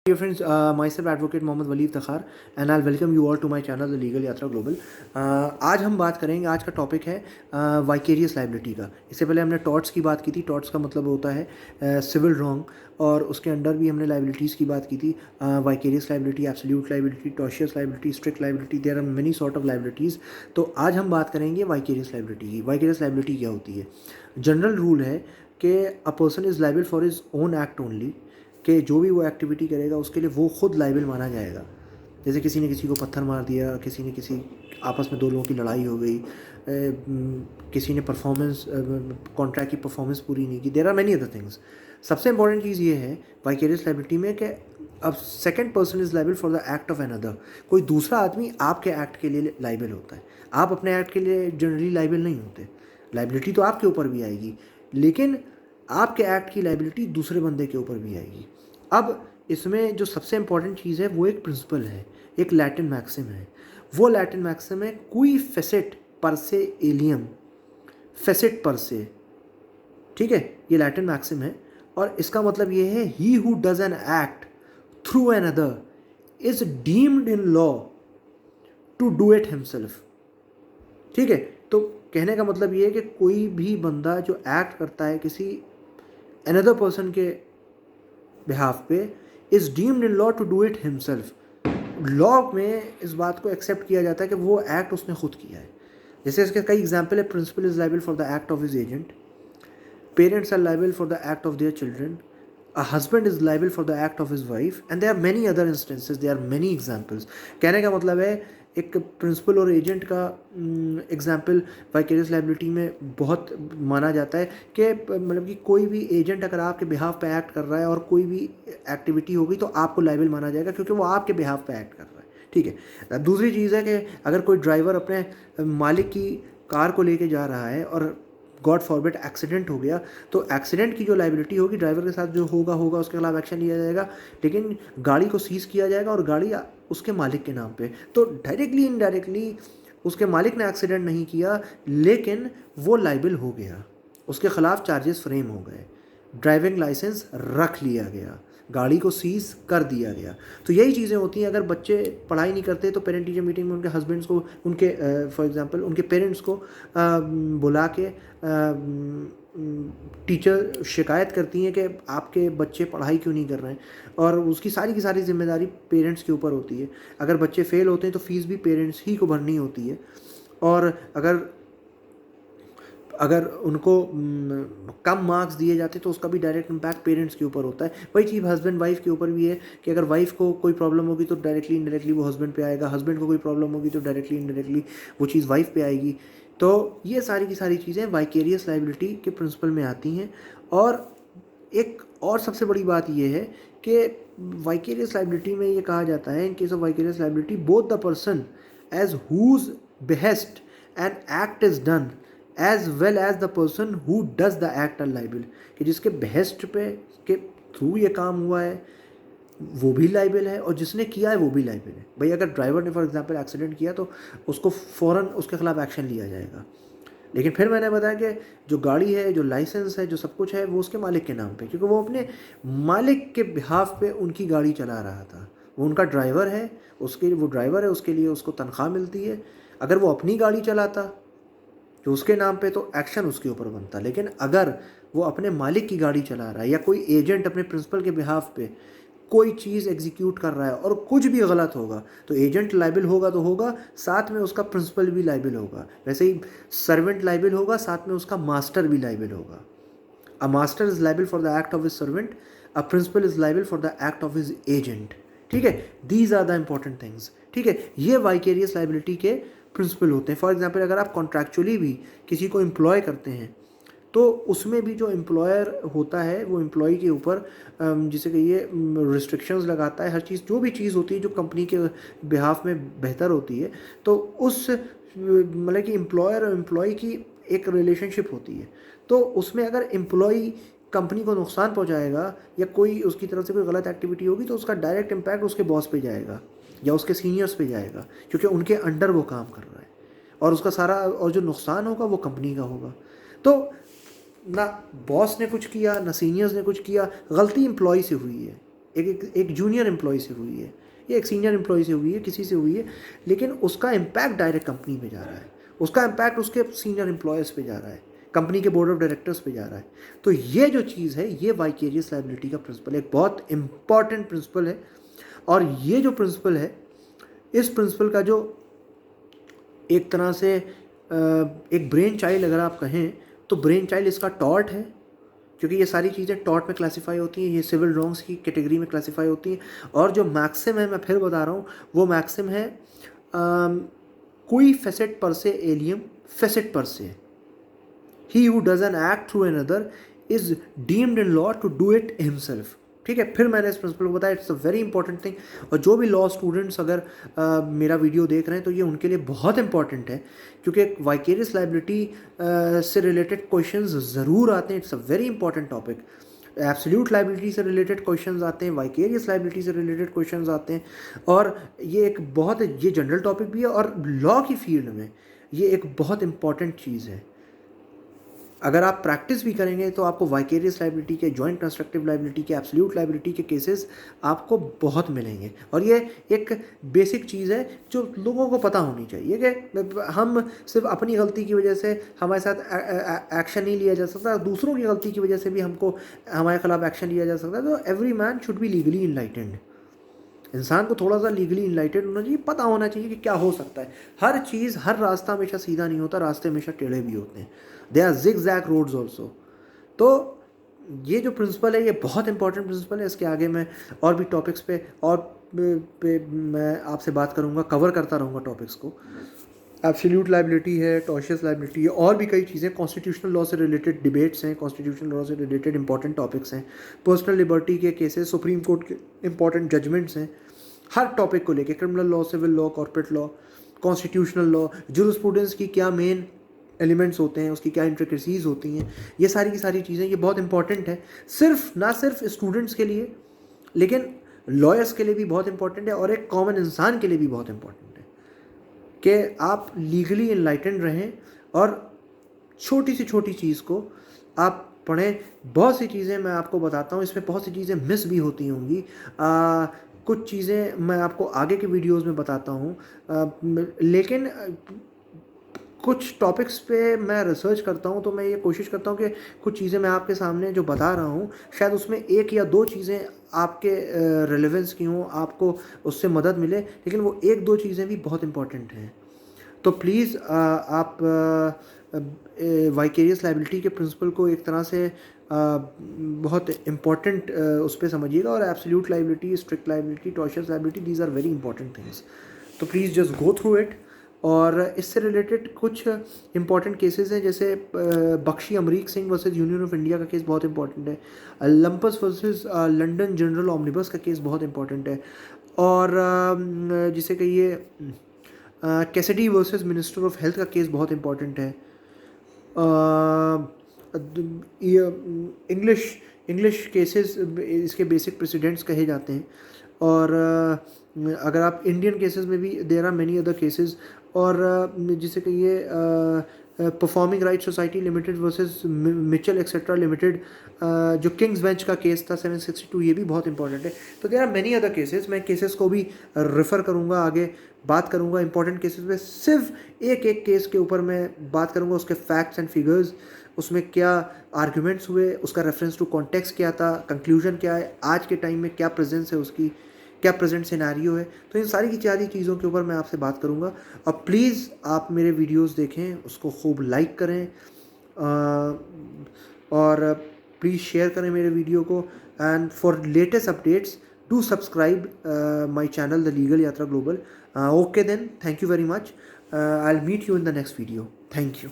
Dear friends, myself Advocate Mohammad Wali Iftikhar and I welcome you all to my channel the legal Yatra global. आज हम बात करेंगे, आज का टॉपिक है वाइकेरियस लाइबिलिटी का। इससे पहले हमने टॉर्ट्स की बात की थी। टॉर्ट्स का मतलब होता है सिविल रॉन्ग, और उसके अंडर भी हमने लाइबिलिटीज़ की बात की थी। Vicarious liability, absolute liability, tortious liability, strict liability, there are many sort of liabilities. तो आज हम बात करेंगे वाइकेरियस लाइबिलिटी की। वाइकेरियस लाइबिलिटी क्या होती है? जनरल रूल है कि a person is liable for his own act only, कि जो भी वो एक्टिविटी करेगा उसके लिए वो खुद लाइबल माना जाएगा। जैसे किसी ने किसी को पत्थर मार दिया, किसी ने किसी आपस में दो लोगों की लड़ाई हो गई, किसी ने परफॉर्मेंस कॉन्ट्रैक्ट की परफॉर्मेंस पूरी नहीं की, there are many other things. सबसे इंपॉर्टेंट चीज़ ये है वाइकेरियस लाइबिलिटी में कि अब second person is liable for the act of another. कोई दूसरा आदमी आपके एक्ट के लिए लाइबल होता है। आप अपने एक्ट के लिए जनरली लाइबल नहीं होते। लाइबिलिटी तो आपके ऊपर भी आएगी, लेकिन आपके एक्ट की लाइबिलिटी दूसरे बंदे के ऊपर भी आएगी। अब इसमें जो सबसे इंपॉर्टेंट चीज़ है वो एक प्रिंसिपल है, एक लैटिन मैक्सिम है। वो लैटिन मैक्सिम है क्वी फेसेट पर से एलियम, फेसेट पर से। ठीक है, ये लैटिन मैक्सिम है और इसका मतलब ये है he who does an act through another is deemed in law to do it himself. ठीक है, तो कहने का मतलब ये है कि कोई भी बंदा जो एक्ट करता है किसी अनदर पर्सन के बिहाफ पे is deemed in law to do it himself. Law में इस बात को एक्सेप्ट किया जाता है कि वो एक्ट उसने खुद किया है। जैसे इसके कई एग्जाम्पल है। Principal is liable for the act of his agent, parents are liable for the act of their children, a husband is liable for the act of his wife, and there are many other instances, there are many examples. कहने का मतलब है एक principal और agent का example vicarious liability में बहुत माना जाता है कि मतलब कि कोई भी एजेंट अगर आपके बिहाफ पे एक्ट कर रहा है और कोई भी एक्टिविटी होगी तो आपको लाइबल माना जाएगा क्योंकि वो आपके बिहाफ पे एक्ट कर रहा है। ठीक है, दूसरी चीज़ है कि अगर कोई ड्राइवर अपने मालिक की कार को लेके जा रहा है और गॉड फॉरबिड एक्सीडेंट हो गया, तो एक्सीडेंट की जो लाइबिलिटी होगी ड्राइवर के साथ जो होगा उसके खिलाफ एक्शन लिया जाएगा, लेकिन गाड़ी को सीज़ किया जाएगा और गाड़ी उसके मालिक के नाम पे। तो डायरेक्टली इनडायरेक्टली उसके मालिक ने एक्सीडेंट नहीं किया, लेकिन वो लाइबल हो गया, उसके खिलाफ चार्जेस फ्रेम हो गए, ड्राइविंग लाइसेंस रख लिया गया, गाड़ी को सीज़ कर दिया गया। तो यही चीज़ें होती हैं। अगर बच्चे पढ़ाई नहीं करते तो पेरेंट टीचर मीटिंग में उनके हस्बैंड्स को, उनके फॉर एग्जांपल उनके पेरेंट्स को बुला के टीचर शिकायत करती हैं कि आपके बच्चे पढ़ाई क्यों नहीं कर रहे हैं, और उसकी सारी की सारी जिम्मेदारी पेरेंट्स के ऊपर होती है। अगर बच्चे फेल होते हैं तो फीस भी पेरेंट्स ही को भरनी होती है, और अगर अगर उनको कम मार्क्स दिए जाते तो उसका भी डायरेक्ट इम्पैक्ट पेरेंट्स के ऊपर होता है। वही चीज़ हस्बैंड वाइफ के ऊपर भी है कि अगर वाइफ को कोई प्रॉब्लम होगी तो डायरेक्टली इनडायरेक्टली वो हस्बैंड पे आएगा, हस्बैंड को कोई प्रॉब्लम होगी तो डायरेक्टली इनडायरेक्टली वो चीज़ वाइफ पे आएगी। तो ये सारी की सारी चीज़ें वाइकेरियस लाइबिलिटी के प्रिंसिपल में आती हैं। और एक और सबसे बड़ी बात ये है कि वाइकेरियस लाइबिलिटी में ये कहा जाता है, in case of vicarious liability both the person as whose behest an act is done as well as the person who does the act are liable, कि जिसके बेहेस्ट पे के थ्रू ये काम हुआ है वो भी लाइबल है और जिसने किया है वो भी लाइबल है। भाई अगर ड्राइवर ने फॉर एग्जांपल एक्सीडेंट किया तो उसको फ़ौरन उसके खिलाफ एक्शन लिया जाएगा, लेकिन फिर मैंने बताया कि जो गाड़ी है, जो लाइसेंस है, जो सब कुछ है, वो उसके मालिक के नाम पे, क्योंकि वो अपने मालिक के बिहाफ पे उनकी गाड़ी चला रहा था। वो उनका ड्राइवर है, उसके वो ड्राइवर है, उसके लिए उसको तनख्वाह मिलती है। अगर वो अपनी गाड़ी चलाता जो उसके नाम पे तो एक्शन उसके ऊपर बनता, लेकिन अगर वो अपने मालिक की गाड़ी चला रहा है या कोई एजेंट अपने प्रिंसिपल के बिहाफ पे कोई चीज़ एग्जीक्यूट कर रहा है और कुछ भी गलत होगा तो एजेंट लाइबल होगा तो होगा, साथ में उसका प्रिंसिपल भी लाइबल होगा। वैसे ही सर्वेंट लाइबल होगा, साथ में उसका मास्टर भी लाइबल होगा। A master is liable for the act of his servant, a principal is liable for the act of his agent. ठीक है, these are the important things. ठीक है, ये वाइकेरियस लाइबिलिटी के प्रिंसिपल होते हैं। फॉर एग्जाम्पल अगर आप कॉन्ट्रैक्चुअली भी किसी को एम्प्लॉय करते हैं तो उसमें भी जो एम्प्लॉयर होता है वो एम्प्लॉय के ऊपर जिसे कहिए रिस्ट्रिक्शंस लगाता है। हर चीज़, जो भी चीज़ होती है जो कंपनी के बिहाफ में बेहतर होती है, तो उस मतलब कि एम्प्लॉयर और एम्प्लॉय की एक रिलेशनशिप होती है। तो उसमें अगर एम्प्लॉय कंपनी को नुकसान पहुंचाएगा या कोई उसकी तरफ से कोई गलत एक्टिविटी होगी तो उसका डायरेक्ट इम्पैक्ट उसके बॉस पे जाएगा या उसके सीनियर्स पे जाएगा, क्योंकि उनके अंडर वो काम कर रहा है, और उसका सारा और जो नुकसान होगा वो कंपनी का होगा। तो ना बॉस ने कुछ किया, ना सीनियर्स ने कुछ किया, गलती एम्प्लॉय से हुई है। एक जूनियर एम्प्लॉय से हुई है, ये एक सीनियर एम्प्लॉय से हुई है, किसी से हुई है, लेकिन उसका इम्पैक्ट डायरेक्ट कंपनी पे जा रहा है, उसका इम्पैक्ट उसके सीनियर एम्प्लॉयज़ पे जा रहा है, कंपनी के बोर्ड ऑफ डायरेक्टर्स पे जा रहा है। तो ये जो चीज़ है, ये वाइकेरियस लायबिलिटी का प्रिंसिपल एक बहुत इंपॉर्टेंट प्रिंसिपल है। और ये जो प्रिंसिपल है, इस प्रिंसिपल का जो एक तरह से एक ब्रेन चाइल्ड अगर आप कहें तो ब्रेन चाइल्ड इसका टॉर्ट है, क्योंकि ये सारी चीज़ें टॉर्ट में क्लासीफाई होती हैं, ये सिविल रॉन्ग्स की कैटेगरी में क्लासीफाई होती हैं। और जो मैक्सिम है, मैं फिर बता रहा हूँ, वो मैक्सिम है कोई फेसेट पर से एलियम फेसेट पर से, he who does an act through another is deemed in law to do it himself. ठीक है, फिर मैंने इस प्रिंसिपल को बताया, it's a very important thing. और जो भी लॉ स्टूडेंट्स अगर मेरा वीडियो देख रहे हैं तो ये उनके लिए बहुत इंपॉर्टेंट है, क्योंकि वाइकेरियस लायबिलिटी से रिलेटेड क्वेश्चंस ज़रूर आते हैं। It's a very important topic. Absolute liability से रिलेटेड क्वेश्चंस आते हैं, वाइकेरियस लायबिलिटी से रिलेटेड क्वेश्चंस आते हैं, और ये एक बहुत, ये जनरल टॉपिक भी है, और लॉ की फील्ड में ये एक बहुत इंपॉर्टेंट चीज़ है। अगर आप प्रैक्टिस भी करेंगे तो आपको वाइकेरियस लायबिलिटी के, जॉइंट कंस्ट्रक्टिव लायबिलिटी के, एब्सोल्यूट लायबिलिटी के केसेस आपको बहुत मिलेंगे। और ये एक बेसिक चीज़ है जो लोगों को पता होनी चाहिए कि हम सिर्फ अपनी गलती की वजह से हमारे साथ एक्शन नहीं लिया जा सकता, दूसरों की गलती की वजह से भी हमको हमारे खिलाफ एक्शन लिया जा सकता है। तो every man should be legally enlightened. इंसान को थोड़ा सा लीगली इनलाइटेड होना चाहिए, पता होना चाहिए कि क्या हो सकता है। हर चीज़, हर रास्ता हमेशा सीधा नहीं होता, रास्ते हमेशा टेढ़े भी होते हैं। They are zigzag roads also. तो ये जो प्रिंसिपल है, ये बहुत इंपॉर्टेंट प्रिंसिपल है। इसके आगे मैं और भी टॉपिक्स पे मैं आपसे बात करूँगा, कवर करता रहूँगा टॉपिक्स को। एब्सोल्यूट लायबिलिटी है, टॉर्शियस लायबिलिटी है, और भी कई चीज़ें, कॉन्स्टिट्यूशनल लॉ से रिलेटेड डिबेट्स हैं, कॉन्स्टिट्यूशनल लॉ से रिलेटेड इंपॉर्टेंट टॉपिक्स हैं, पर्सनल लिबर्टी के केसेस, सुप्रीम कोर्ट के इंपॉर्टेंट जजमेंट्स हैं। हर टॉपिक को लेके, criminal law, civil law, corporate law, constitutional law, jurisprudence की क्या मेन एलिमेंट्स होते हैं, उसकी क्या इंट्रिकेसीज होती हैं, ये सारी की सारी चीज़ें, ये बहुत इंपॉर्टेंट है। ना सिर्फ स्टूडेंट्स के लिए, लेकिन लॉयर्स के लिए भी बहुत इंपॉर्टेंट है, और एक कॉमन इंसान के लिए भी बहुत इंपॉर्टेंट है कि आप लीगली इनलाइटेंड रहें और छोटी से छोटी चीज़ को आप पढ़ें। बहुत सी चीज़ें मैं आपको बताता हूँ, इसमें बहुत सी चीज़ें मिस भी होती होंगी। कुछ चीज़ें मैं आपको आगे के वीडियोस में बताता हूँ, लेकिन कुछ टॉपिक्स पे मैं रिसर्च करता हूँ, तो मैं ये कोशिश करता हूँ कि कुछ चीज़ें मैं आपके सामने जो बता रहा हूँ, शायद उसमें एक या दो चीज़ें आपके रेलेवेंस की हों, आपको उससे मदद मिले, लेकिन वो एक दो चीज़ें भी बहुत इंपॉर्टेंट हैं। तो प्लीज़ आप वाइकेरियस लायबिलिटी के प्रिंसिपल को एक तरह से बहुत इम्पॉर्टेंट उस पर समझिएगा। और absolute liability, strict liability, tortious liability, these are very important things. तो please just go through it. और इससे रिलेटेड कुछ इंपॉर्टेंट केसेस हैं, जैसे Bakshi Amrik Singh versus union of India का केस बहुत इंपॉर्टेंट है, Limpus versus London General Omnibus का केस बहुत इंपॉर्टेंट है, और जिसे कहिए Cassidy versus minister of health का केस बहुत इंपॉर्टेंट है। इंग्लिश केसेस इसके बेसिक प्रेसिडेंट्स कहे जाते हैं। और अगर आप इंडियन केसेस में भी there are many other cases, और जिसे कहिए performing right society limited versus Mitchell etcetera limited, जो किंग्स बेंच का केस था 762, ये भी बहुत इंपॉर्टेंट है। तो there are many other cases, मैं केसेस को भी रेफ़र करूँगा, आगे बात करूँगा इंपॉर्टेंट केसेस में। सिर्फ एक एक केस के ऊपर मैं बात करूँगा, उसके फैक्ट्स एंड फिगर्स, उसमें क्या आर्ग्यूमेंट्स हुए, उसका रेफरेंस टू कॉन्टेक्स्ट क्या था, कंक्लूजन क्या है, आज के टाइम में क्या प्रेजेंस है उसकी, क्या प्रेजेंट सिनेरियो है। तो इन सारी की सारी चीज़ों के ऊपर मैं आपसे बात करूँगा। और प्लीज़ आप मेरे वीडियोस देखें, उसको खूब लाइक करें, और प्लीज़ शेयर करें मेरे वीडियो को। And for latest updates do subscribe my channel the legal Yatra global. Okay then, thank you very much. I will meet you in the next video. Thank you.